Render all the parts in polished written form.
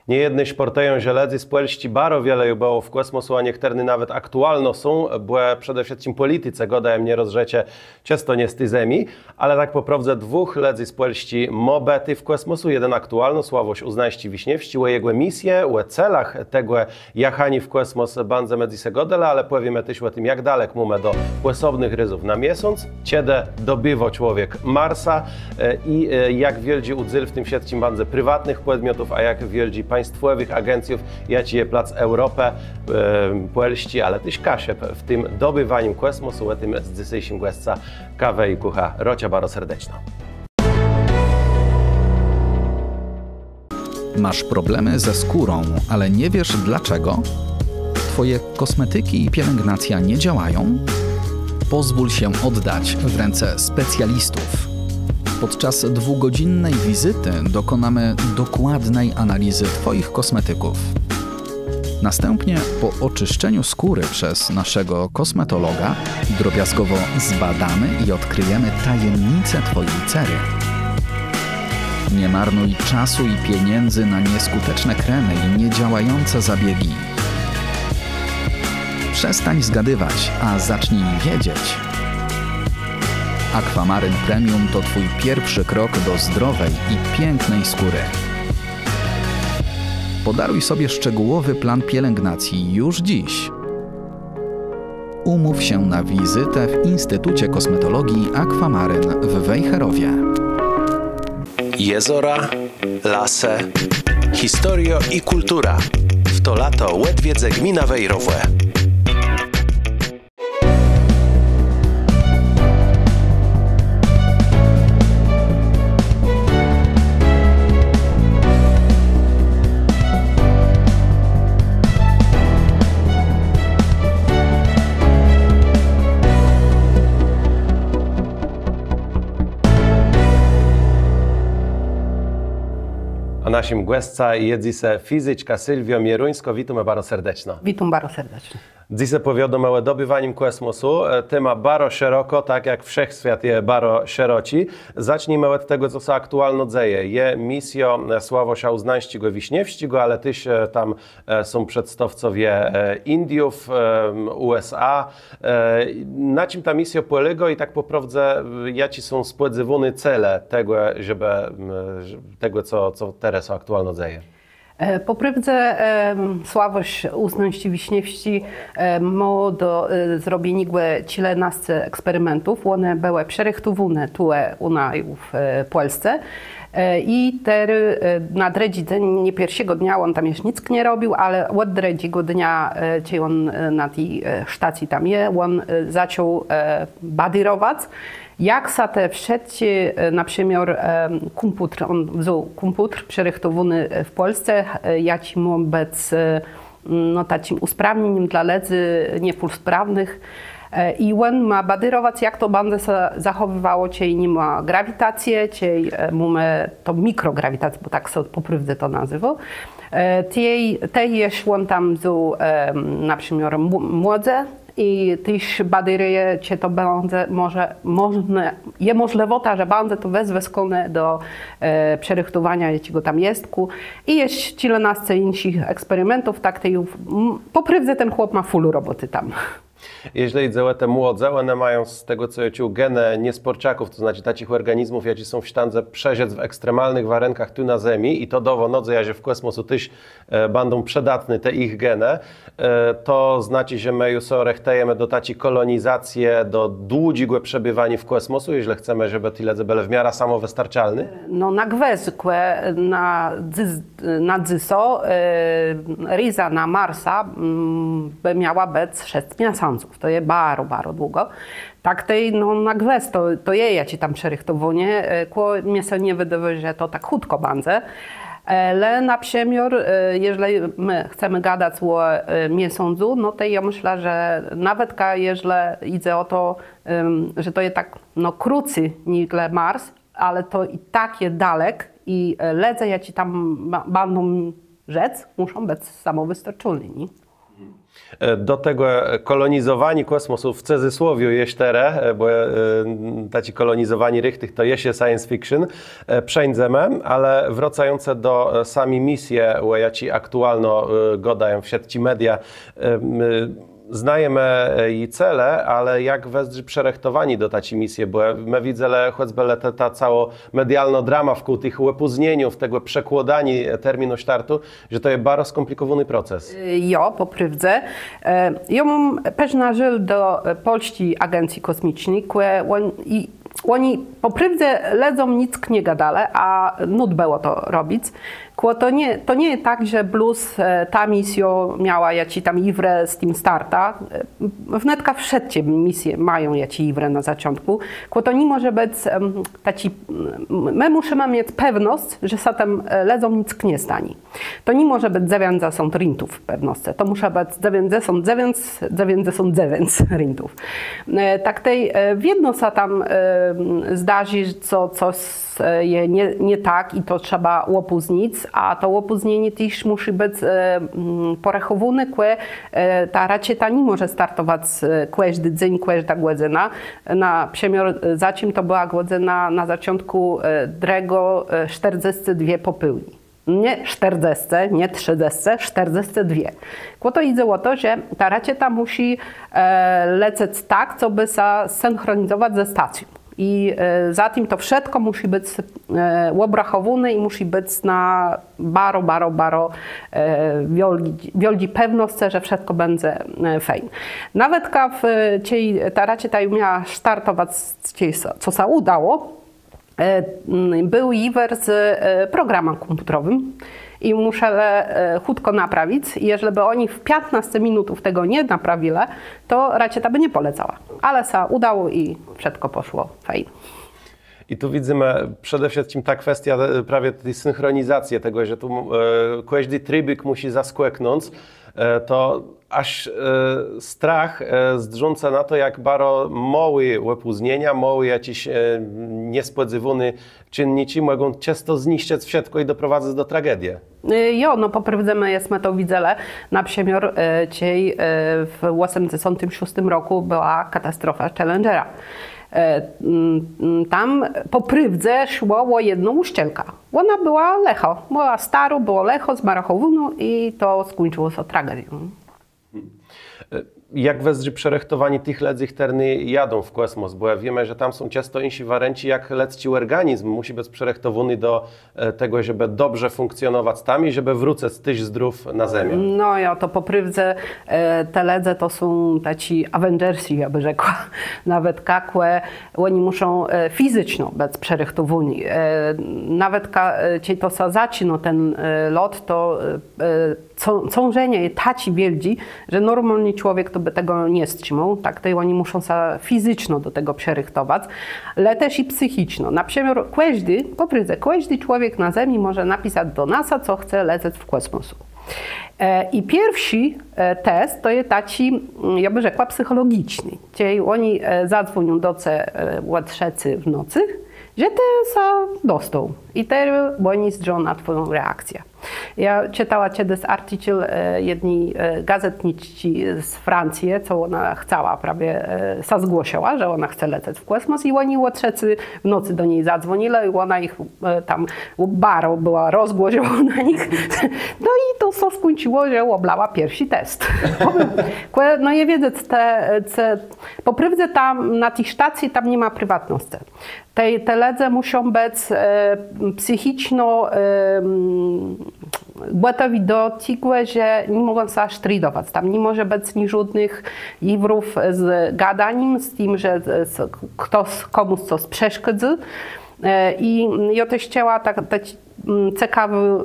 Niejedny sporteją żeledzy z Polski bardzo wiele było w kosmosu, a niektórzy nawet aktualno są, bo przede wszystkim polityce godają nie rozrzecie często nie z tej zemi, ale tak poprawdze dwóch ledzy z Polski mobety w kosmosu, jeden aktualno, Sławoś Uznaści Wiśniewści, o jego misję, o celach tego jachani w kosmos bandze medzi godela, ale powiemy też o tym, jak dalek mamy do osobnych ryzów na miesiąc, kiedy dobywa człowiek Marsa i jak wielgi udzyl w tym wszystkim bandze prywatnych podmiotów, a jak wielgi państwowych agencjów, jak je plac Europę, Polści, ale też Kasie w tym dobywaniu kosmosu, o tym z dzisiejszym głosca kawę i kucha. Rocia bardzo serdeczna. Masz problemy ze skórą, ale nie wiesz dlaczego? Twoje kosmetyki i pielęgnacja nie działają? Pozwól się oddać w ręce specjalistów. Podczas 2-godzinnej wizyty dokonamy dokładnej analizy Twoich kosmetyków. Następnie po oczyszczeniu skóry przez naszego kosmetologa drobiazgowo zbadamy i odkryjemy tajemnicę Twojej cery. Nie marnuj czasu i pieniędzy na nieskuteczne kremy i niedziałające zabiegi. Przestań zgadywać, a zacznij wiedzieć. Aquamaryn Premium to Twój pierwszy krok do zdrowej i pięknej skóry. Podaruj sobie szczegółowy plan pielęgnacji już dziś. Umów się na wizytę w Instytucie Kosmetologii Aquamaryn w Wejherowie. Jezora, lasy, historia i kultura. W to lato Łedwiedze gmina Wejherowe. A naszym gościa jest fizyczka Sylwia Mieruńsko. Witam bardzo serdecznie. Witam bardzo serdecznie. Dziś powiadamy o dobywaniu kosmosu. Tema bardzo szeroko, tak jak wszechświat jest bardzo szeroki. Zacznijmy od tego, co się aktualnie dzieje. Jest misja Sławosza Uznańskiego Wiśniewskiego, ale też tam są przedstawcowie Indiów, USA. Na czym ta misja polega i tak poprawdze, jakie są spodziewane cele tego, żeby tego, co teraz aktualnie dzieje? Po prawdzie Sławoś Uznański Wiśniewści ma do zrobienia 14 eksperymentów. One były przerechtowane tu u nas w Polsce. I na trzeci dzień, nie pierwszego dnia, on tam jeszcze nic nie robił, ale od trzeciego dnia, gdzie on na tej stacji tam jest, on zaczął badyrować. Jak sa te wszystkie, na przykład komputer, on wziął komputer przerychtowany w Polsce, jaki ma być no, takim usprawnieniem dla ledzy niepełnosprawnych. I on ma badyrować, jak to będzie zachowywało, czy nie ma grawitacji, czy mamy to mikrograwitację, bo tak sobie po prawdzie to nazywa. Tej jeszcze on tam wziął na przykład młodze, i też badyruje, czy to będzie jest możliwość, że będzie to wezwane do przerychtowania, jakiego tam jest. I jest 14 innych eksperymentów, tak po prawdzie ten chłop ma full roboty tam. Jeśli chodzi o te młodze, one mają z tego, co ja czuł, genę niesporczaków, to znaczy takich organizmów, jakie są w stanie przeżyć w ekstremalnych warunkach tu na Ziemi i to dowodzi, że w kosmosu też będą przydatne te ich geny, to znaczy, że my już rechtujemy do takiej kolonizacji, do długiego przebywania w kosmosu, jeśli chcemy, żeby tyle były w miarę samowystarczalne? No na gwezkłe, na Dyso, Riza na Marsa by miała być 6 miesięcy. To jest bardzo, bardzo długo. Tak tej, no na gwez to je ja ci tam przerychtowanie, mnie się nie wydaje, że to tak chutko będzie. Ale na przemiar, jeżeli my chcemy gadać o miesiącu, no to ja myślę, że nawet jeżeli idzie o to, że to jest tak no krócej niż Mars, ale to i tak jest dalek i ledze, jakie tam będą rzec, muszą być samowystarczalne. Do tego kolonizowani kosmosu w cudzysłowie jesztere, bo taci kolonizowani rychtych to jest science fiction, przejdziemy, ale wracające do sami misje, jaci aktualno godają w sieci media, znajemy jej cele, ale jak wezrzy przerechtowani do taci misje, bo my widzę, choćby ta cała medialna drama wokół tych opóźnieniów, tego przekładani terminu startu, że to jest bardzo skomplikowany proces. Jo, poprywdzę. Ja mam pewna żel do Polskiej Agencji Kosmicznej, które oni poprywdzę ledzą nic nie gadale, a nud było to robić. To nie jest tak, że plus ta misja miała jaci tam iwre z tym starta. Wnetka wszystkie misje mają jaci iwre na zaczątku. To nie może być taci, my musimy mieć pewność, że sa tam ledzą nic nie stanie. To nie może być 90 rintów w pewności. To musi być 99 rintów. Tak tej w jedno sa tam zdarzy, co coś je nie tak i to trzeba opóźnić, a to opóźnienie też musi być porachowane, ta rakieta nie może startować każdy dzień, każda godzina. Na przykład za czym to była godzina na zaczątku drego 42 popyłni. Nie 40, nie 30, 42. To idzie o to, że ta rakieta musi lecieć tak, co by się synchronizować ze stacją. I za tym to wszystko musi być obrachowane i musi być na baro wielki pewność, że wszystko będzie fajnie. Nawet ta rakieta miała startować, co się udało, był iwer z programem komputerowym i muszę chutko naprawić. I jeżeli by oni w 15 minut tego nie naprawili, to rakieta by nie polecała. Ale się udało i wszystko poszło fajnie. I tu widzimy przede wszystkim ta kwestia prawie tej synchronizacji tego, że tu każdy trybik musi zaskłeknąć, to aż strach zdrząca na to, jak bardzo małe opóźnienia, małe jakieś niespodziewane czynniki mogą często zniszczyć wszystko i doprowadzać do tragedii. Jo, no poprowadzimy jest to widzele. Na przykład w 1986 roku była katastrofa Challengera. Tam po prywdze szło o jedną uszczelkę. Ona była lecho, była staro, było lecho, zmarachowano i to skończyło się tragedią. Jak wezrzy przerechtowani tych ledzych terny jadą w kosmos, bo wiemy, że tam są często insi warenci, jak lecci organizm musi być przerechtowany do tego, żeby dobrze funkcjonować tam i żeby wrócić tyś zdrów na Ziemię. No ja to po prywdze te ledze to są taci Avengersi, ja by rzekła. Nawet kakłe, oni muszą fizycznie być przerechtowani. Nawet kiedy to się zaczyna ten lot, to ciążenie jest taci wielki, że normalny człowiek to by tego nie wstrzymał. Tak, to oni muszą się fizycznie do tego przerychtować, ale też i psychicznie. Na przykład każdy człowiek na Ziemi może napisać do NASA, co chce lecieć w kosmosu. I pierwszy test to jest taki, ja bym rzekła, psychologiczny. Czyli oni zadzwonią do o 3 w nocy, że ty się dostał i teraz oni zdrzą na twoją reakcję. Ja czytała kiedyś artykuł jednej gazetniczki z Francji, co ona chciała, prawie się zgłosiła, że ona chce lecieć w kosmos i oni o 3 w nocy do niej zadzwonili i ona ich tam baro była rozgłosiła na nich. No i to się skończyło, że oblała pierwszy test. No nie wiedzę, po prawdzie tam na tej stacji tam nie ma prywatności. Te ledze muszą być psychicznie gotowi do tego, że nie mogą się sztridować. Tam nie może być ni żadnych iwrów z gadaniem, z tym, że ktoś komuś coś przeszkodzi. I ja też chciała tak ciekawy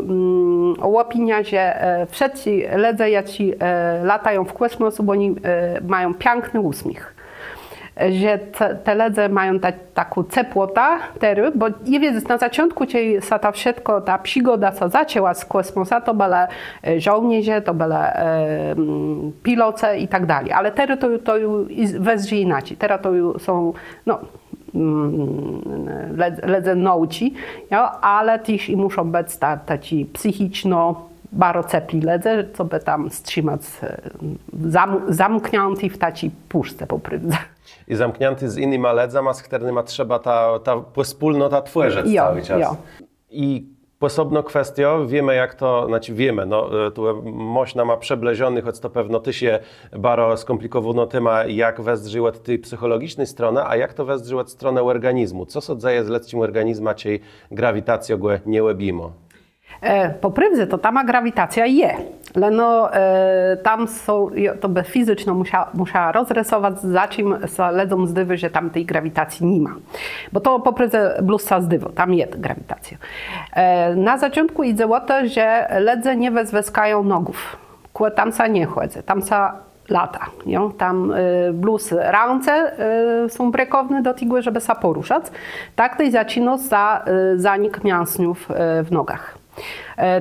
opinia, że wszyscy ledze, jacy latają w kosmos, bo oni mają piękny uśmiech. Że te ledze mają taką ciepłotę, bo nie wiedzę, na początku ta wszystko, ta przygoda, co zaczęła z kosmosa, to były żołnierze, to były piloce i tak dalej. Ale teraz to wezrze inaczej. Teraz to są, no, ledze nauci, ale też i muszą być tacy psychiczno baro cepli ledze, co by tam wstrzymać zamknięty w taci puszce poprydze. I zamknięty z innymi ledzami, z którymi trzeba ta wspólnota tworzyć cały czas. Jo. I osobno kwestią, wiemy jak to, znaczy wiemy, no tu można ma przeblezionych, choć to pewno ty się baro skomplikowano tema, jak wezżył od tej psychologicznej strony, a jak to wezżył od strony organizmu. Co sodzaje z leckim organizma, ciej grawitacją go nie łebimo? Po prywdze to tam grawitacja je, ale no tam są, to by fizycznie musiała rozrysować, za czym ledzą zdywy, że tam tej grawitacji nie ma. Bo to po prywdze blusa zdywo, tam jest grawitacja. Na zaczątku idzie o to, że ledze nie wezweskają nogów, tam sa nie chodzę, tam sa lata. Jo? Tam bluz ręce są brekowne do tego, żeby sa poruszać. Tak też zaczyna zanik mięśniów w nogach.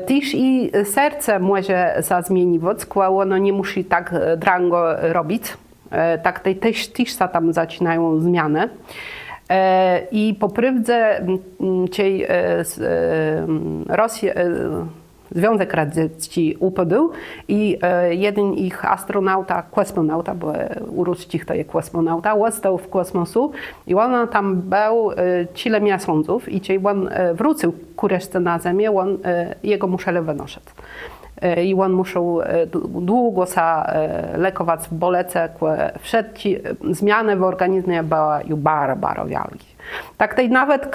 Też i serce może się zmienić, ono nie musi tak drango robić. Tak też się tam zaczynają zmiany. I po prywdze ciej Związek Radziecki upadł i jeden ich astronauta, kosmonauta, bo u Rusów to jest kosmonauta, został w kosmosu i on tam był tyle miesięcy i on wrócił ku reszcie na Ziemię, jego musieli wynosić. I on musiał długo lekować w bolece, wszystkie zmiany w organizmie były bardzo wielkie. Tak tej nawet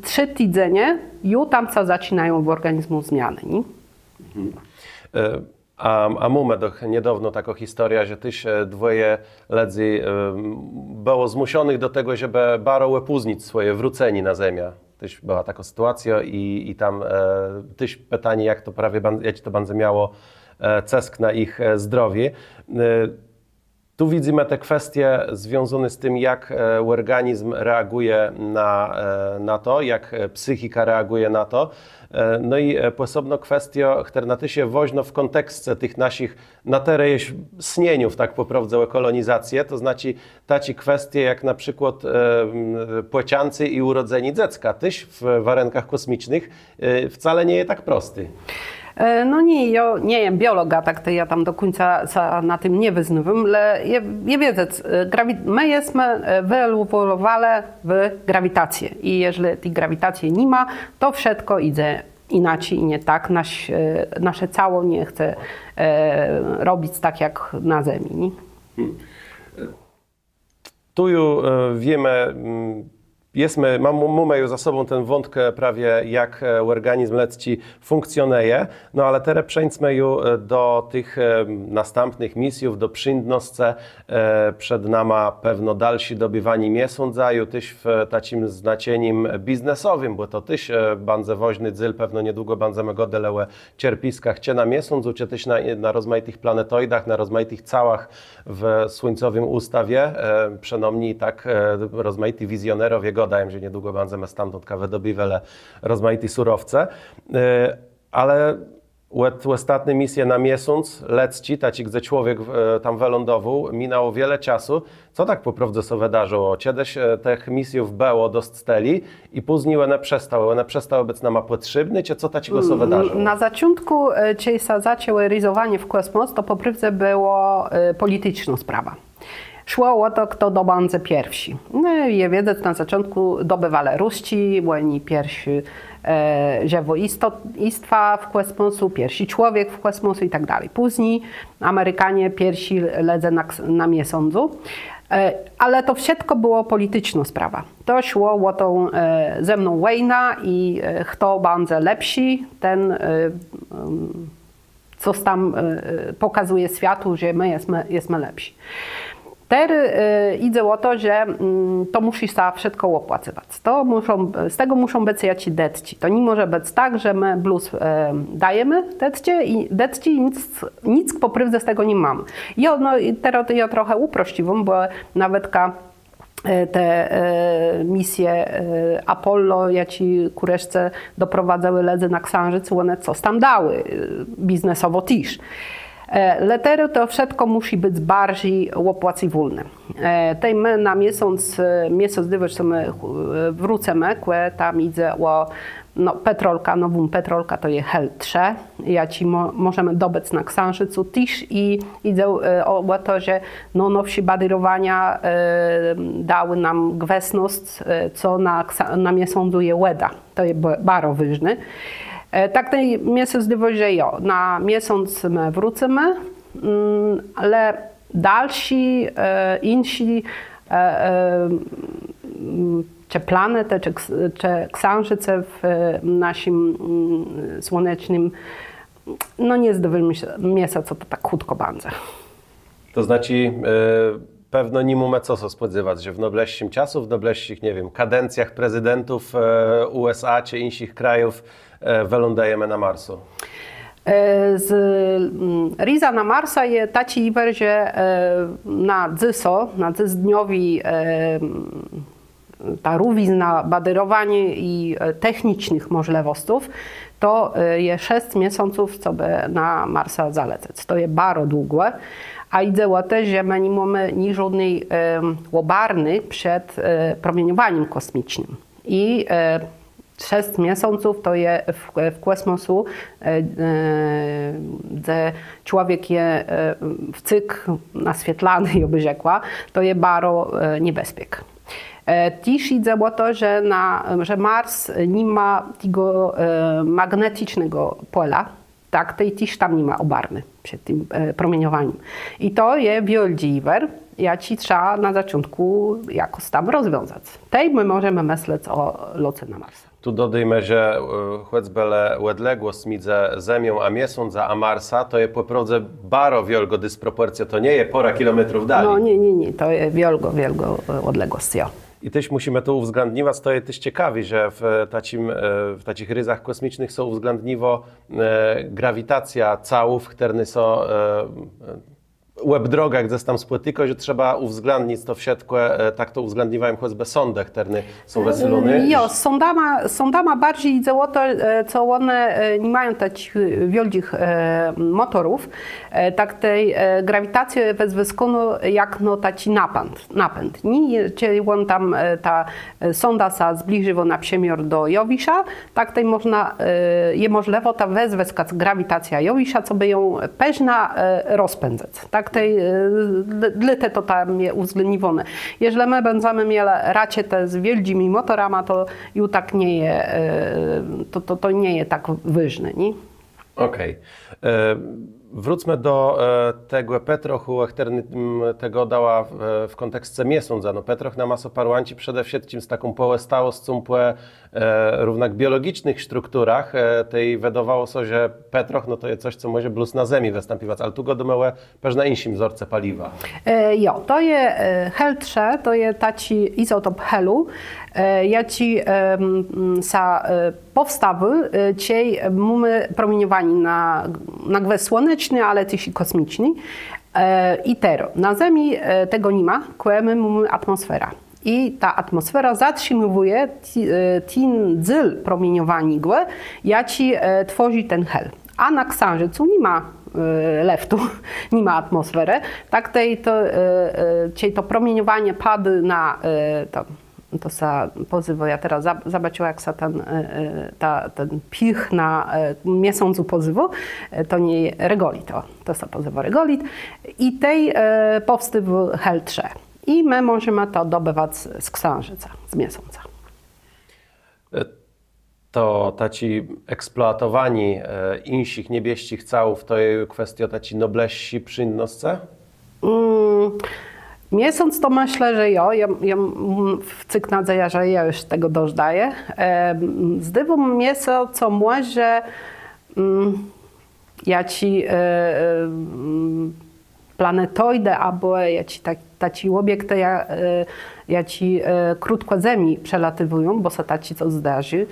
3 tygodnie już tam zaczynają w organizmu zmiany. Nie? A mamy niedawno taką historię, że tyś dwoje ledzy było zmuszonych do tego, żeby bardzo łepuznić swoje wrócenie na Ziemię. Tyś była taka sytuacja i tam tyś pytanie, jak to będzie miało cesk na ich zdrowie. Tu widzimy te kwestie związane z tym, jak organizm reaguje na to, jak psychika reaguje na to. No i osobno kwestia, która na się woźno w kontekście tych naszych na terenie snieniów, tak poprawdzą kolonizację, to znaczy taci kwestie jak na przykład płeciancy i urodzeni dziecka. Tyś w warunkach kosmicznych wcale nie jest tak prosty. No nie, ja nie jestem biologa, tak to ja tam do końca na tym nie wyznawam, ale ja wiedzę, my jesteśmy wyewoluowali w grawitację i jeżeli tej grawitacji nie ma, to wszystko idzie inaczej i nie tak. Nasze ciało nie chce robić tak jak na Ziemi. Nie? Tu już wiemy, mamy za sobą ten wątkę prawie jak organizm ludzki funkcjonuje, no ale teraz przejdźmy już do tych następnych misjów, do przyjemności. Przed nami pewno dalsi dobywanie miesiąca, też w takim znaczeniem biznesowym, bo to też bardzo ważny cel, pewno niedługo będziemy go deleły cierpiskach, czy na miesiącu, czy też na rozmaitych planetoidach, na rozmaitych całach w słońcowym ustawie, przynajmniej tak rozmaity wizjonerowie dają, że niedługo będziemy stamtąd wydobywać rozmaite surowce, ale ostatnie misje na miesiąc, lecci, taci, gdzie człowiek tam wylądował, minęło wiele czasu. Co tak po prawdzie się wydarzyło? Kiedyś tych misjów było dość steli i później one przestały być nam potrzebne, czy co takiego się wydarzyło? Na zaczątku, kiedy zaczęły rysowanie w kosmos, to po prawdzie było polityczna sprawa. Szło o to, kto dobędzie pierwsi. No i wiedzę, na początku dobywali Ruści, oni pierwsi istwa w kosmosu, pierwsi człowiek w kosmosu i tak dalej. Później Amerykanie pierwsi lecą na miesiącu. Ale to wszystko było polityczna sprawa. To szło o tą zemną wojnę i kto będzie lepszy, ten co tam pokazuje światu, że my jesteśmy lepsi. Teraz idzie o to, że to musi się wszystko opłacywać. Z tego muszą być jakiś deci. To nie może być tak, że my bluz dajemy deci i nic po prywdze z tego nie mamy. Teraz ja trochę uprościwam, bo nawet te misje Apollo, jaci kureszce doprowadzały ledzy na Księżyc, one coś tam dały, biznesowo też. Letery to wszystko musi być bardziej opłacywalne. Tej my na miesiąc, gdy my wrócimy, tam idzie o no, petrolka, nową petrolka to jest Hel-3. Ja ci możemy dobec na Księżycu też i idę o to, że no, nowsi badyrowania dały nam gwesność, co na miesiącu je łeda. To jest bardzo ważne. Tak tej miesiąc zdywo, że jo, na miesiąc my wrócimy, ale dalsi, insi czy planety, czy księżyce w naszym słonecznym, no nie zdobywamy miejsca, co to tak krótko będzie. To znaczy, pewno nie mamy co się spodziewać, że w najbliższym czasu, w najbliższych, nie wiem, kadencjach prezydentów USA czy innych krajów wylądujemy na Marsu. Z Riza na Marsa jest taki że na dniowi ta rówizna badyrowanie i technicznych możliwości, to jest 6 miesięcy, co by na Marsa zalecać. To jest bardzo długo, a idzie o to, że my nie mamy ni żadnej łobarny przed promieniowaniem kosmicznym. I 6 miesięcy to jest w kosmosu, gdzie człowiek jest w cykl naświetlany, ja by rzekła, to jest bardzo niebezpieczne. Też idzie o to, że Mars nie ma tego magnetycznego pola, tak, też tam nie ma obarny przed tym promieniowaniem. I to jest wieldziwer, ja ci trzeba na początku jakoś tam rozwiązać. Tej my możemy myśleć o locie na Marsa. Tu dodajmy, że choćby odległość między Ziemią a Miesiącem a Marsa to jest po prostu bardzo wielka dysproporcja, to nie jest pora kilometrów dalej. No nie, to jest wielka odległość, ja. I też musimy to uwzględnić, to jest też ciekawe, że w takich ryzach kosmicznych są uwzględniwo grawitacja całów, które są łeb droga, gdzie tam spłytyko, że trzeba uwzględnić to wszystko, tak to uwzględniwałem choćby sondy, które są weselone. Jo, sondama bardziej idzie o to, co one nie mają takich wielkich motorów, tak tej grawitacji bez wyskonu jak no taki napęd. Nie, czyli on tam ta sonda sa zbliżyła na przemiar do Jowisza, tak tej można, je możliwe ta wezwać grawitacja Jowisza, co by ją pewna rozpędzać. Tak tej dlatego to tam jest uwzględnione. Jeżeli my będziemy mieli rakietę z wielkimi motorami, to już tak nie jest, to nie jest tak ważne, nie? Okej. Wróćmy do tego Petrochu, który tego dała w kontekście miesiąca. No Petroch na masoparuanci przede wszystkim z taką połestałostą równak biologicznych strukturach. Tej wydawało się, że Petroch no to jest coś, co może bluz na Ziemi występować, ale tu go domały pewna innym wzorce paliwa. Jo, to jest Hel-3, to jest taki izotop helu. Ja ci powstawy, dzisiaj mamy promieniowanie na gwest słoneczny, ale też i kosmiczny. I teraz na Ziemi tego nie ma, my mamy atmosfera. I ta atmosfera zatrzymuje ten dzyl promieniowania, jaki tworzy ten hel. A na Księżycu nie ma leftu, nie ma atmosfery. Tak to promieniowanie padł na to sa pozywa, ja teraz zobaczyłam, jak sa ten pich na miesiącu pozywu, to nie regolit, to sa pozywa regolit. I tej powstawał Hel-3. I my możemy to dobywać z Księżyca, z miesiąca. To taci eksploatowani innych niebieścich całów, to jest kwestia taci nobleści przynosce? Miesiąc to myślę, że ja w cykl nadzieja, że ja już tego dożdaję. Zdywam miesiąc, co może ja ci planetoidy, albo ja ci taci obiekty, ja ci krótko Ziemi przelatywują, bo są taci, co zdarzy,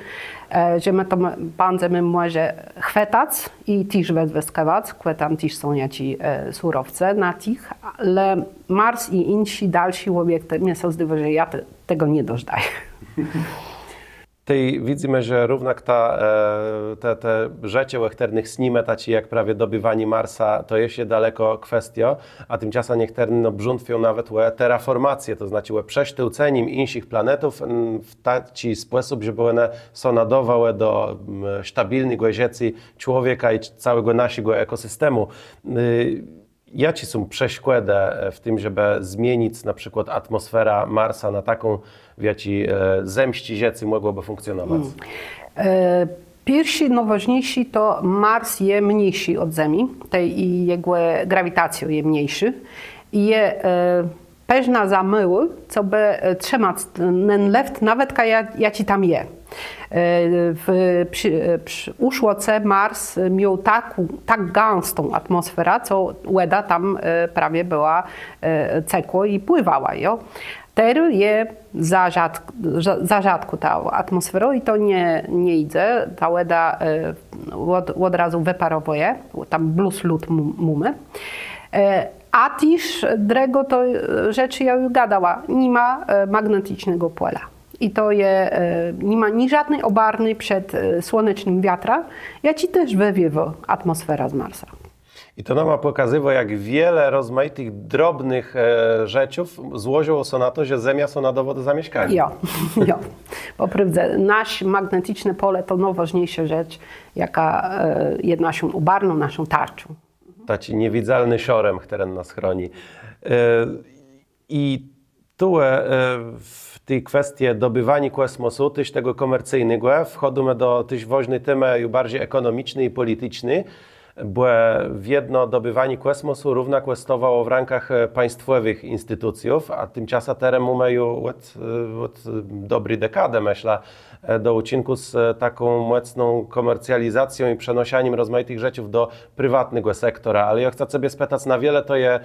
że my to będziemy może chwytać i też wyskawać, tam też są jaci surowce na tych, ale Mars i inne dalsze obiekty, mnie są zdywa, że ja tego nie dożdaję. Tej widzimy, że równak te rzeczy niekternych snime, taci jak prawie dobywanie Marsa, to jest się daleko kwestia, a tymczasem niekterny no, brzątwią nawet terraformację, to znaczy prześtyłceniem innych planetów w taki sposób, żeby one są nadowały do stabilnego zieci człowieka i całego naszego ekosystemu. Jakie są przeszkody w tym, żeby zmienić na przykład atmosfera Marsa na taką, wiecie, zemści ziecy mogłoby funkcjonować? Pierwszy, najważniejszy to Mars jest mniejszy od Ziemi, i jego grawitacja jest mniejsza. I jest pewna zamyły, co by trzymać ten left, nawet jak tam jest. Przy uszłoce Mars miał tak gęstą atmosferę, co łeda tam prawie była cekło i pływała. Jo? Teraz jest za rzadko ta atmosfera i to nie idzie. Ta łeda od razu wyparowuje, tam plus lód mamy. A też drego to rzeczy, ja już gadała, nie ma magnetycznego pola. I to nie ma ni żadnej obarny przed słonecznym wiatra, ja ci też wywiewa atmosfera z Marsa. I to nam pokazywa, jak wiele rozmaitych drobnych rzeczów złożyło się na to, że Ziemia są na do zamieszkania. Ja. Poprawdze, nasze magnetyczne pole to najważniejsza rzecz, jaka jest naszą obarną, naszą tarczą. Taki niewidzialny szorem, który nas chroni. I tu w tej kwestii dobywania kosmosu, też tego komercyjnego, wchodzimy do też ważnej temy już bardziej ekonomicznej i politycznej, bo w jedno dobywanie kosmosu równa kosztowało w rankach państwowych instytucji, a tymczasem teraz mamy już od dobrej dekady, myślę, do uczynku z taką mocną komercjalizacją i przenosianiem rozmaitych rzeczy do prywatnego sektora. Ale ja chcę sobie spytać, na wiele to jest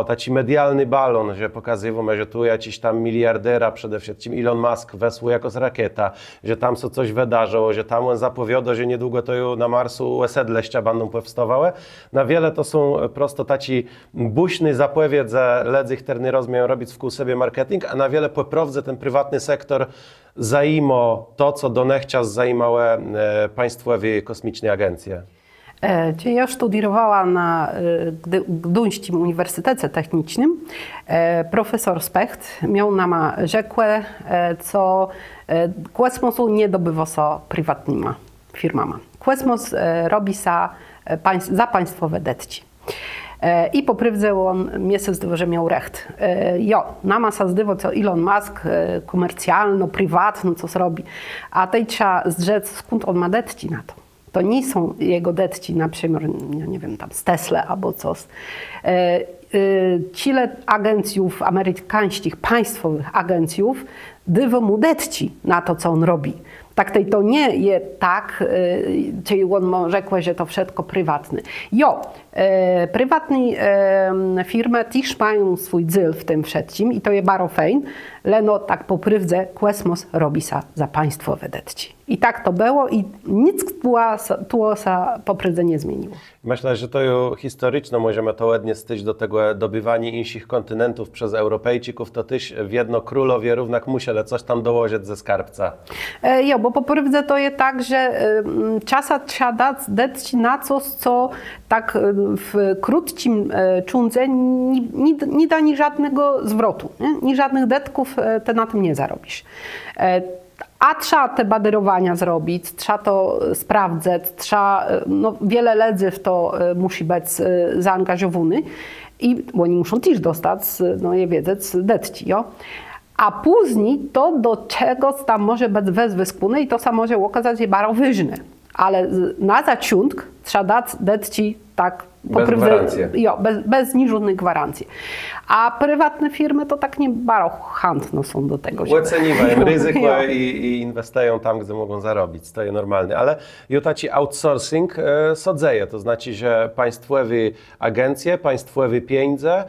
taki medialny balon, że pokazujemy, że tu jakiś tam miliardera, przede wszystkim Elon Musk wesłał jako z rakieta, że tam się coś wydarzyło, że tam on zapowiada, że niedługo to już na Marsu osiedleścia będą powstawały. Na wiele to są prosto taci buśny zapowiedź, że ledzy terny rozumieją robić wkół sobie marketing, a na wiele poprawdze ten prywatny sektor zajmo to, co donechcias zajmowały państwowe kosmiczne agencje. Ja studiowała na Gdyńskim Uniwersytecie Technicznym. Profesor Specht miał nam rzekłe, co kosmosu nie dobywa się prywatnymi firmami. Kosmos robi się za państwowe detci. I poprawdze on mnie się zdało, że miał recht. Nama się zdało, co Elon Musk komercjalno, prywatno, co zrobi. A tej trzeba zdrzec, skąd on ma detci na to. To nie są jego detci, na przykład, nie wiem, tam z Tesla albo coś. Cile agencjów amerykańskich, państwowych agencjów, dywo mu detci na to, co on robi. Tak to nie jest tak, czyli on rzekł, że to wszystko prywatne. Prywatne firmy też mają swój cel w tym wszystkim i to jest bardzo fajne, ale tak po prawdzie kosmos robi się za państwowe detci. I tak to było i nic tu się po prawdzie nie zmieniło. Myślę, że to już historyczno możemy to ładnie styć do tego dobywania innych kontynentów przez Europejczyków, to też w jedno królowie równak musieli coś tam dołożyć ze skarbca. Bo po prawdzie to jest tak, że czasem trzeba dać na coś, co tak w krótkim czunce nie da ni żadnego zwrotu, ni żadnych detków ty na tym nie zarobisz. A trzeba te baderowania zrobić, trzeba to sprawdzać, trzeba, wiele ledzy w to musi być zaangażowany i oni muszą też dostać, wiedzieć, detci, jo. A później to do czegoś tam może być wezwyskune i to się może okazać się bardzo ważne. Ale na zaczątek trzeba dać detci tak bez żadnych gwarancji. A prywatne firmy to tak nie bardzo chętne są do tego. Oceniwają ryzyko i inwestują tam, gdzie mogą zarobić. To jest normalne. Ale taki outsourcing sadzieje. To znaczy, że państwowe agencje, państwowe pieniądze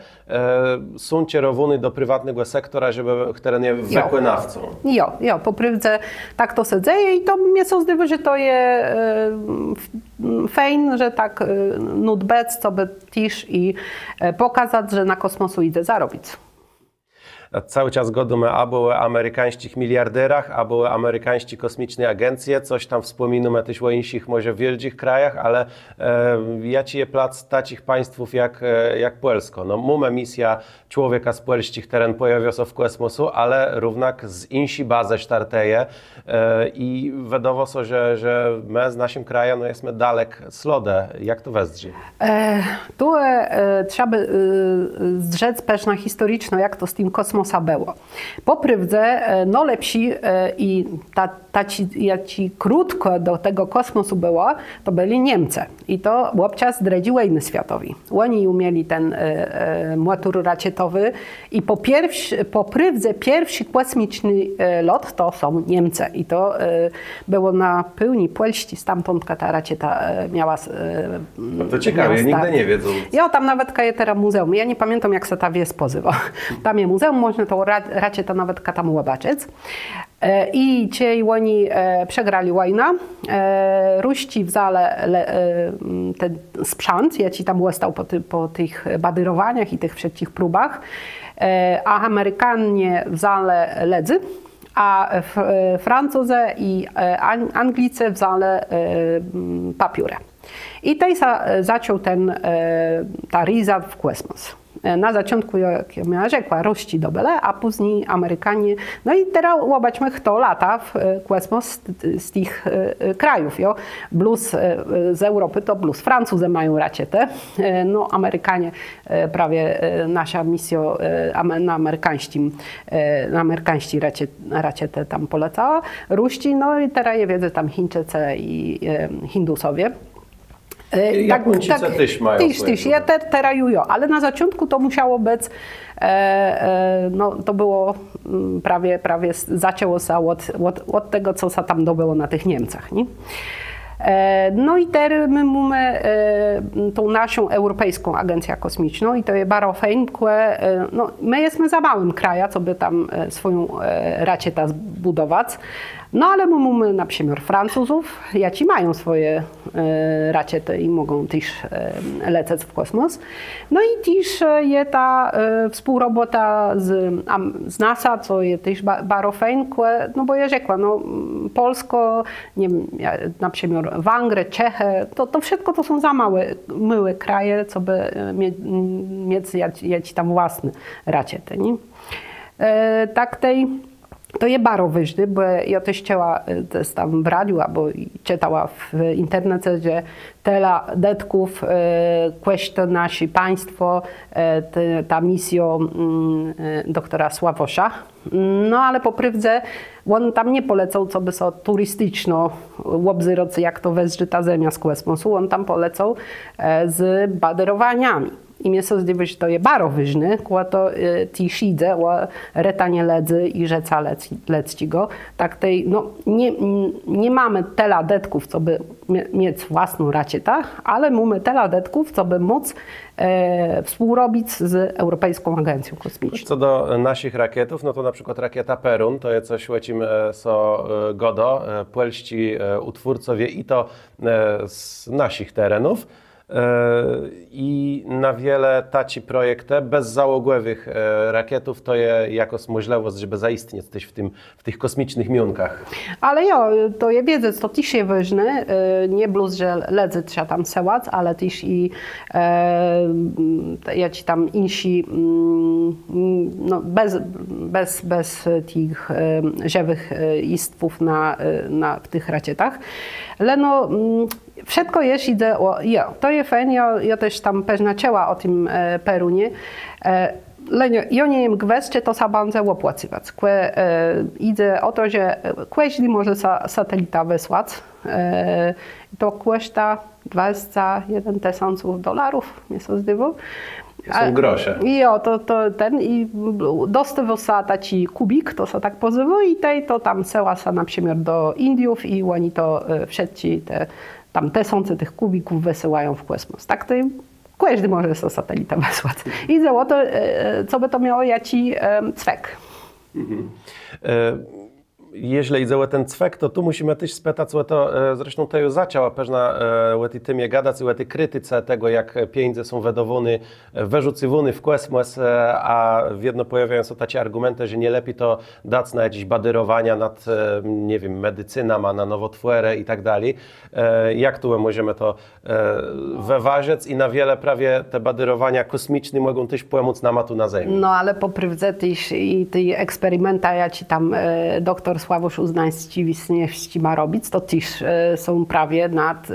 są kierowane do prywatnego sektora, żeby które nie wykonawcą. Po prawdzie tak to sadzieje i to mnie się zdaje, że to jest fajne, że tak nudbec, co by też i pokazać, że na kosmosu idę zarobić. cały czas godujemy, a były amerykańskich miliarderach, a były amerykańskie kosmiczne agencje, coś tam wspominamy też o innych, może wielkich krajach, ale jaci je plac takich państwów jak Polsko. No, mamy misja człowieka z polskich teren pojawia się w kosmosu, ale równak z insi bazę starteje i wydawało się, że my z naszym krajem no, jesteśmy dalek slodę. Jak to wezdzie? Tu trzeba by zrzec pewna historyczno, jak to z tym kosmosa było. Po prywdze, no lepsi i taci krótko do tego kosmosu było, to byli Niemcy. I to wówczas dredzi wojny światowej. Oni umieli ten motor rakietowy i po prywdze pierwszy kosmiczny lot to są Niemcy. I to było na pełni Polści, stamtąd ta rakieta miała no to ciekawe, ja nigdy nie wiedzą. Ja tam nawet kajetera muzeum. Ja nie pamiętam, jak se ta wieś pozywa. Tam jest muzeum, można to rakieta nawet tam zobaczyć. I ci oni przegrali wojnę. Ruści wzale ten sprzęt, ja ci tam został po tych badyrowaniach i tych wszystkich próbach, a Amerykanie wzale ledzy, a Francuzy i Anglicy wzale papiurę. I tutaj zaczął ta ryza w kosmos. Na początku, jak ja rzekła, Ruści dobyle, a później Amerykanie. No i teraz zobaczmy, kto lata w kosmos z tych krajów. Jo? Plus z Europy to plus Francuzy mają rakietę. No Amerykanie prawie nasza misja na amerykańskim rakietę tam polecała. Ruści, no i teraz je wiedzę tam Chińczycy i Hindusowie. Japończycy też mają. Też, ja teraz ale na początku to musiało być, no to było prawie zaczęło się od tego, co się tam dobyło na tych Niemcach. Nie? No i teraz my mamy tą naszą Europejską Agencję Kosmiczną i to jest Barofeńkłe. No, my jesteśmy za małym krajem, co by tam swoją rakietę zbudować. No ale my mamy na przykład Francuzów, jaci mają swoje rakiety i mogą też lecieć w kosmos. No i też jest ta współrobota z NASA, co jest też Barofeńkłe, no bo ja rzekła, no Polsko, nie wiem, na przykład Węgry, Czechy, to wszystko to są za małe kraje, co by mieć tam własne rakiety, nie? Tak to je bardzo ważne, bo ja też chciała tam w radiu albo czytała w internecie, że tyle detków, to nasze państwo, ta misja doktora Sławosza. No ale po prawdzie on tam nie polecał, co by so turystyczno obzyrocy, jak to wezży ta Ziemia z kosmosu. On tam polecał z baderowaniami. I mnie się zdaje, że to jest bardzo ważne, bo to ci szidze o retanie ledzy i rzeca leckiego. Tak tej, no, nie mamy tyle detków, co by mieć własną rakietę, ale mamy tyle detków, co by móc współrobić z Europejską Agencją Kosmiczną. Co do naszych rakietów, no to na przykład rakieta Perun, to jest coś, lecim so godo, polści utwórcowie i to z naszych terenów. I na wiele taci projekty bezzałogłowych rakietów to jest jakoś możliwość, żeby zaistnieć w tych kosmicznych miunkach. Ale to je wiedzę, to też jest ważne, nie bluz, że ledzy trzeba tam sełać, ale też i ja ci tam insi, no bez tych żywych istotów w tych rakietach. Ale no, wszystko jest, idę o, to jest fajnie, ja też tam pewna ciała o tym Perunie. Ja nie wiem, gwestie to sabanze opłacywać. Idę o to, że jeśli może satelita wysłać, to koszta $21,000, mnie się zdało. Są grosze. I dostawał się taki kubik, to się tak pozywa i to tam seła się na przykład do Indiów i oni to wszyscy tam tysiące tych kubików wysyłają w kosmos. Tak to każdy może sobie satelita wysłać. I za to, co by to miało jaci cwek. Jeśli idzie o ten cwek, to tu musimy też spytać, co to zresztą to już zaczęła pewna o tym gadać, o tej krytyce tego, jak pieniądze są wyrzucone w kosmos, a jedno pojawiają się takie argumenty, że nie lepiej to dać na jakieś badyrowania nad, nie wiem, medycyną, a na nowotwory i tak dalej. Jak tu możemy to wyważyć i na wiele prawie te badyrowania kosmiczne mogą też pomóc nam tu na Ziemi. No ale poprywdze też i tej eksperymenta, ja ci tam doktor Sławosz Uznański Wisniewski ma robić, to też są prawie nad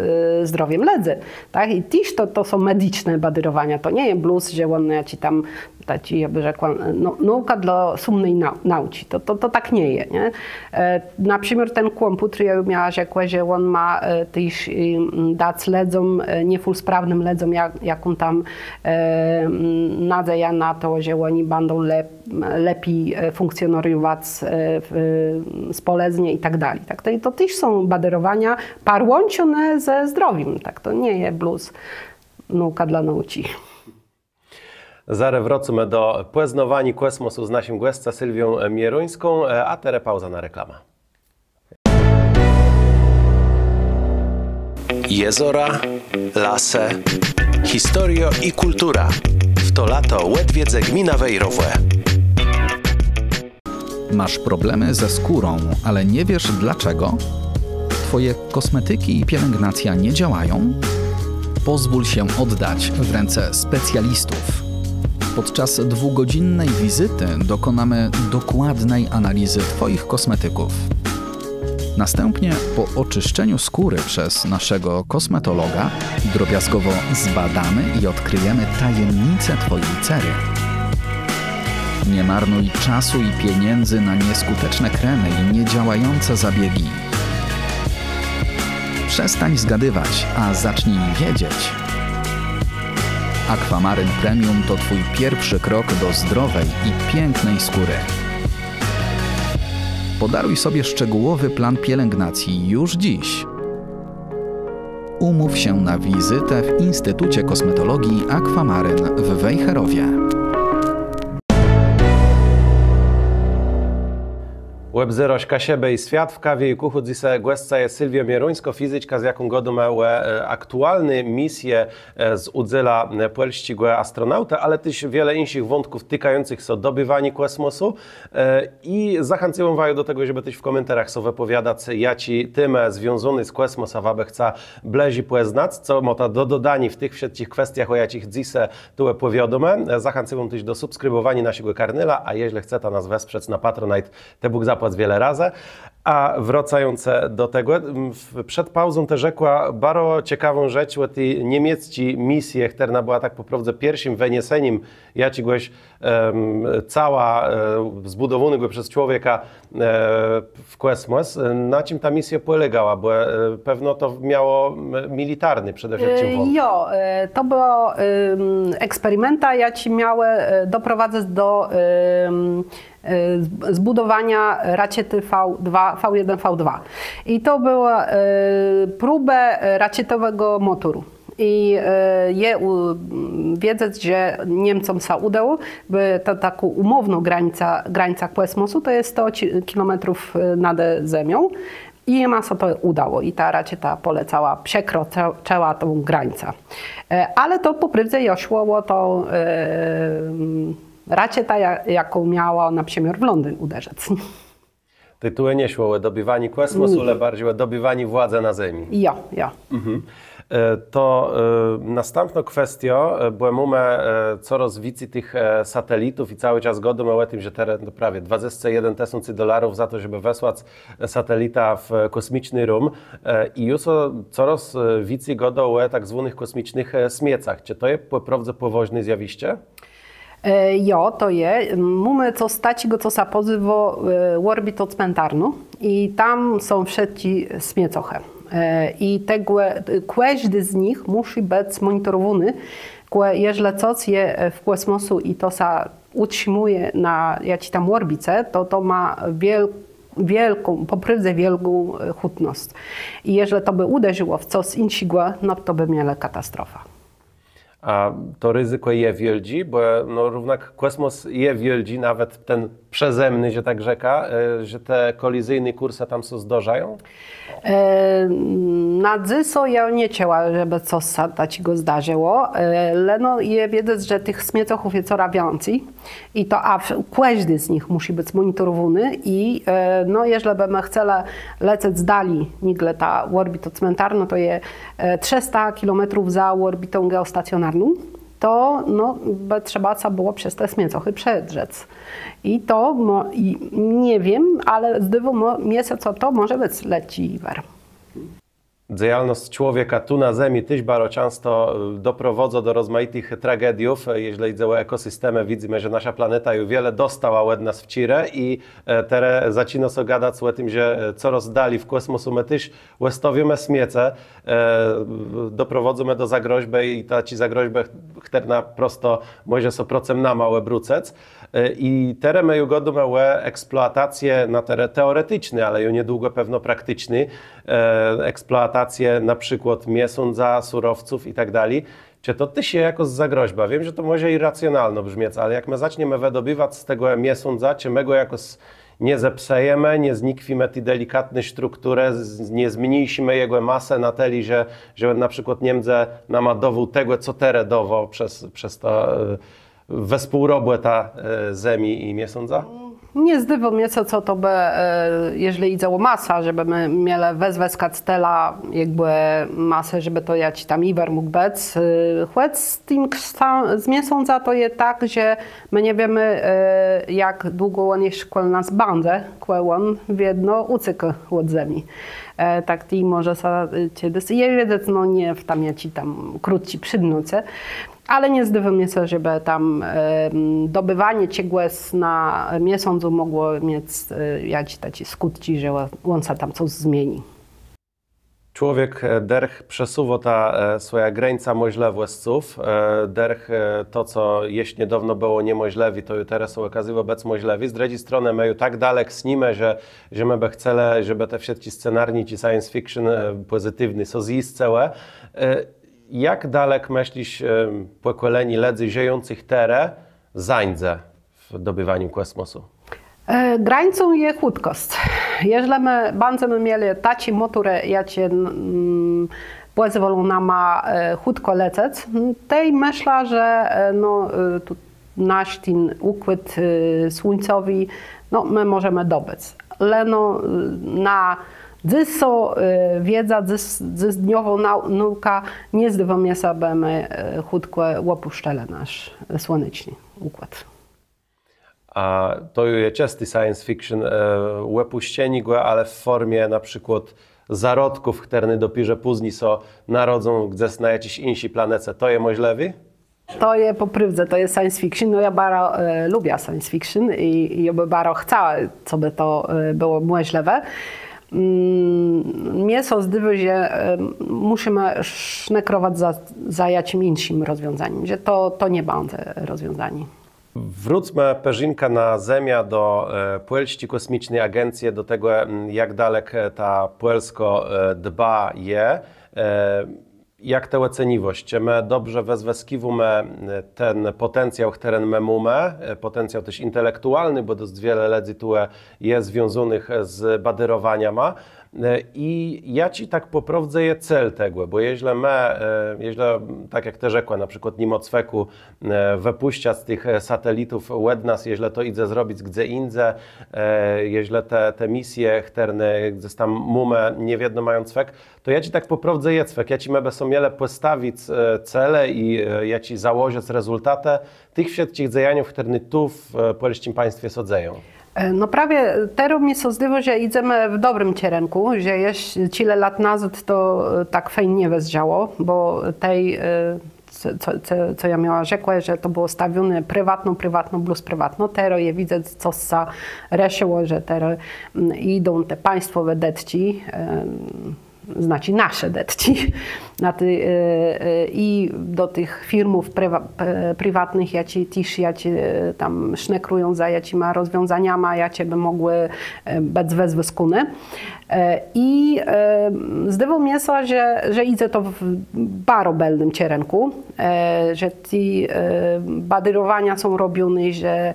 zdrowiem ledzy, tak? I też to są medyczne badyrowania, to nie jest blues, że on, ja ci tam, ja by rzekła, nauka dla sumnej nauki, to tak nie jest, nie? Na przykład ten komputer, ja miała rzekła, że on ma też dać ledzom, nie full sprawnym ledzom, jaką tam nadzieja na to, że oni będą lepiej funkcjonować społecznie i tak dalej. Tak? To też są badyrowania połączone ze zdrowiem. Tak? To nie jest blues, nauka dla nauki. Zaraz wrócimy do poznawania kosmosu z naszym gościem Sylwią Mieruńską, a teraz pauza na reklamę. Jezora, lasy, historia i kultura. W to lato Łedwiedze gmina Wejrowe. Masz problemy ze skórą, ale nie wiesz dlaczego? Twoje kosmetyki i pielęgnacja nie działają? Pozwól się oddać w ręce specjalistów. Podczas 2-godzinnej wizyty dokonamy dokładnej analizy Twoich kosmetyków. Następnie po oczyszczeniu skóry przez naszego kosmetologa drobiazgowo zbadamy i odkryjemy tajemnicę Twojej cery. Nie marnuj czasu i pieniędzy na nieskuteczne kremy i niedziałające zabiegi. Przestań zgadywać, a zacznij wiedzieć. Aquamaryn Premium to Twój pierwszy krok do zdrowej i pięknej skóry. Podaruj sobie szczegółowy plan pielęgnacji już dziś. Umów się na wizytę w Instytucie Kosmetologii Aquamaryn w Wejherowie. Łebzyrośka siebie i świat w kawie i kuchu. Dzisiaj gościa jest Sylwia Mieruńsko, fizyczka, z jaką godą miała aktualne misje z udziela polskiego astronauta, ale też wiele innych wątków tykających się dobywania kosmosu. I zachęcam was do tego, żeby też w komentarzach sobie wypowiadać, jaci temy związane z kosmosem wam chce bliżej poznać, co można do dodania w tych wszystkich kwestiach, o jakich dzisiaj tu powiadome. Zachęcam też do subskrybowania naszego kanału, a jeśli chcecie nas wesprzeć na Patronite, te Bóg zapłać wiele razy. A wracając do tego, przed pauzą też rzekła bardzo ciekawą rzecz o tej niemieckiej misji, która była tak po prostu pierwszym wynieseniem jakiegoś cała zbudowanego przez człowieka w kosmos. Na czym ta misja polegała? Bo pewno to miało militarny przede wszystkim wątek. Jo, to było eksperymenta, jakie miały doprowadzać do zbudowania rakiety V1, V2. I to była próba rakietowego motoru. I wiedzieć, że Niemcom się udało, by to taką umowną granica kosmosu, to jest 100 km nad ziemią. I im się to udało i ta rakieta polecała, przekroczyła tą granicę. Ale to po prawdzie josiło to rakieta, jaką miała na przykład w Londyn uderzyć. Tytuły nie szło o dobywanie kosmosu, ale bardziej o dobywanie władzy na Ziemi. Ja. To następna kwestia, bo mamy coraz więcej tych satelitów i cały czas godą o tym, że teraz prawie $21,000 za to, żeby wysłać satelita w kosmiczny rum i już coraz więcej godą o tak zwanych kosmicznych śmiecach. Czy to jest po prostu poważne zjawisko? Jo, to je. Mamy co stać go, co się pozywa orbitę cmentarną i tam są wszystkie śmiecochy. I każdy z nich musi być monitorowany, jeżeli coś jest w kosmosu i to się utrzymuje na jakiejś tam orbicie, to ma wielką, po prawdzie wielką hutność. I jeżeli to by uderzyło w coś innego, no to by miała katastrofa. A to ryzyko je wielzi, bo no równak kosmos je wielzi, nawet ten przezemny, że tak rzeka, że te kolizyjne kursy tam są zdarzają? Na dziso ja nie chciała, żeby coś takiego zdarzyło, ale no je wiedzieć, że tych śmieciochów jest coraz więcej i to każdy z nich musi być monitorowany i no jeżeli byśmy chcieli lecieć z dali nigle ta orbitę cmentarną, to je 300 km za orbitą geostacjonarną, to no, trzeba było przez te śmieciochy przedrzec. I to, nie wiem, ale zdywu miejsce, to może być leciwer. Działalność człowieka tu na Ziemi też bardzo często doprowadza do rozmaitych tragediów. Jeśli chodzi o ekosystemy, widzimy, że nasza planeta już wiele dostała od nas w cirę i teraz zaczyna się gadać o tym, że coraz dalej w kosmosu my też łestowimy śmiece, doprowadzimy do zagroźby i ta ci zagroźby, która prosto może so procem na małe brucec. I teraz my już godujemy eksploatację na teren teoretyczny, ale już niedługo pewno praktyczny, eksploatację na przykład mięsa, surowców i tak dalej. Czy to ty się jako zagroźba? Wiem, że to może irracjonalno brzmieć, ale jak my zaczniemy wydobywać z tego mięsa, czy my go jakoś nie zepsejemy, nie znikwimy tej delikatnej struktury, nie zmniejsimy jego masę na tyle, że na przykład Niemcy nama dowół tego, co teredowo przez to wespółrobłe ta Ziemi i mięsa? Nie zdywo mnie, co to by, jeżeli idzie o masa, żeby my mieli wezwać tela jakby masę, żeby to jakiś tam iwer mógł być. Chłec z mięsąca to jest tak, że my nie wiemy, jak długo on jeszcze kłel nas bandzę, kłel on w jedno ucyk od ziemi. Tak ty może je wiedzieć, no nie w tam jaci tam krótci przydnuce. Ale nie zdywa mnie, żeby tam dobywanie ciegłes na miesiącu mogło mieć jakieś takie skutki, że on się tam coś zmieni. Człowiek derch przesuwa ta swoja granica możliwościów. Derch to, co jeszcze niedawno było niemożliwe, to już teraz są okazywa bez możliwe. Z drugiej strony my już tak daleko snimy, że my by chcieli, żeby te wszystkie scenariusze ci science fiction pozytywne są zistcałe. Jak daleko myślisz pokoleni ledzy żyjących teraz zańdze w dobywaniu kosmosu? Granicą jest chłodkość. Jeżeli my będziemy mieli takie motory, jakie pozwolą nam chłodko lecieć, to myślę, że no, nasz ten układ słońcowy no, my możemy dobyć. Ale no, na dziso wiedza, dniową nauka nie zdywa mnie sobie, my chłodko opuszczali nasz słoneczny układ. A to jest częsty science fiction, opuszczeni go, ale w formie na przykład zarodków, które dopiero później są narodzą gdzieś na jakiejś innej planecie. To jest możliwe? To jest poprywdze, to jest science fiction. No ja bardzo lubię science fiction i ja by bardzo chciała, co by to było możliwe. Mnie są zdywy, że musimy sznekrować za jakimś innym rozwiązaniem, że to nie będzie rozwiązanie. Wróćmy peżynka na Ziemię do Polskiej Kosmicznej Agencji, do tego, jak daleko ta Polsko dba je. Jak tę oceniwość? Czy my dobrze wezweskiwamy ten potencjał, który my mamy, potencjał też intelektualny, bo dość wiele ledzy tu jest związanych z badyrowaniem. I ja ci tak poprawdzę je cel tego, bo jeśli tak jak te rzekła, na przykład Nimocweku wypuszcza z tych satelitów od nas, jeśli to idzie zrobić gdzie indziej, jeśli te misje, które gdzieś tam mumę niewiedno mają cwek, to ja ci tak poprawdzę je cwek, ja ci mebe są miele postawić cele i ja ci założę rezultaty tych wszystkich działań, które tu w polskim państwie sodzeją. No prawie teraz mi się zdaje, że idziemy w dobrym kierunku, że jeszcze tyle lat nazad to tak fajnie nie wezdziało, bo tej, co ja miała rzekła, że to było stawione prywatno plus prywatno. Teraz je widzę, co się reszyło, że teraz idą te państwowe detci, znaczy nasze detci, i do tych firmów prywatnych, jaci tam sznekrują za jakimi rozwiązaniami, jakie by mogły być wezwyskune. I zdawało mi się, że idzie to w bardzo belnym kierunku, że ci badyrowania są robione, że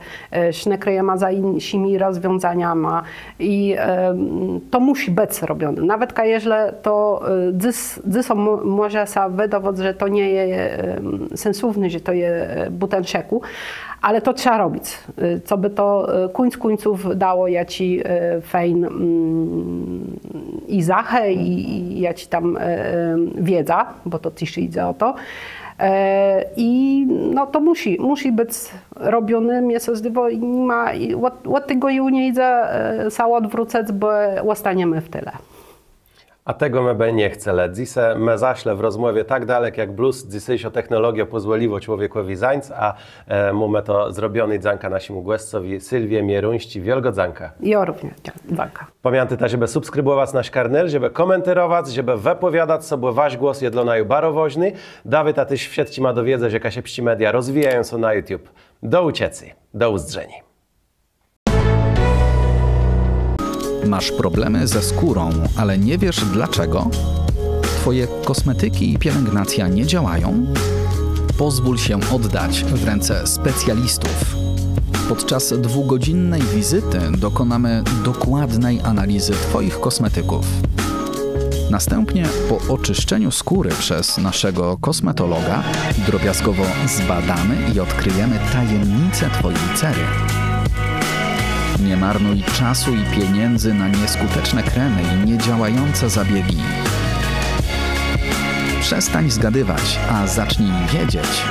sznekryjemy za innymi rozwiązaniami i to musi być robione. Nawet jeżeli to dziś może się wydawać, że to nie jest sensowne, że to jest butenšeku, ale to trzeba robić, co by to końców dało jaci fajn i zachę i jaci tam wiedza, bo to też idzie o to. I no to musi być robione, mnie się zdaje, i nie ma, od tego już nie idzie się odwrócić, bo zostaniemy w tyle. A tego my nie chce. Dzisiaj me zaśle w rozmowie tak dalek jak blues, dzisiejsza technologia pozwoliła człowiekowi zańc, a mamy to zrobiony dzanka naszemu głoscowi Sylwie Mieruńści. Wielgo dzanka. Ja również dzanka. Pamiętajcie, żeby subskrybować nasz kanał, żeby komentować, żeby wypowiadać sobie wasz głos jedlonaju barowoźny. Dawid, a tyś w sieci ma dowiedzać, że Kasiepści Media rozwijają się na YouTube. Do uciecy, do uzdrzeni. Masz problemy ze skórą, ale nie wiesz dlaczego? Twoje kosmetyki i pielęgnacja nie działają? Pozwól się oddać w ręce specjalistów. Podczas 2-godzinnej wizyty dokonamy dokładnej analizy Twoich kosmetyków. Następnie po oczyszczeniu skóry przez naszego kosmetologa drobiazgowo zbadamy i odkryjemy tajemnicę Twojej cery. Nie marnuj czasu i pieniędzy na nieskuteczne kremy i niedziałające zabiegi. Przestań zgadywać, a zacznij wiedzieć.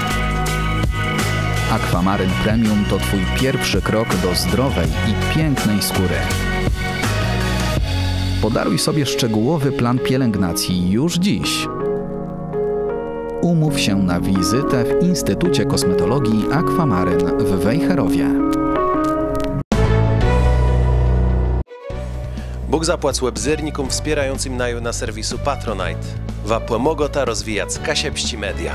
Aquamaryn Premium to Twój pierwszy krok do zdrowej i pięknej skóry. Podaruj sobie szczegółowy plan pielęgnacji już dziś. Umów się na wizytę w Instytucie Kosmetologii Aquamaryn w Wejherowie. Bóg zapłać webzyrnikom wspierającym na serwisu Patronite. Wa pomogota rozwijać Kasiepści Media.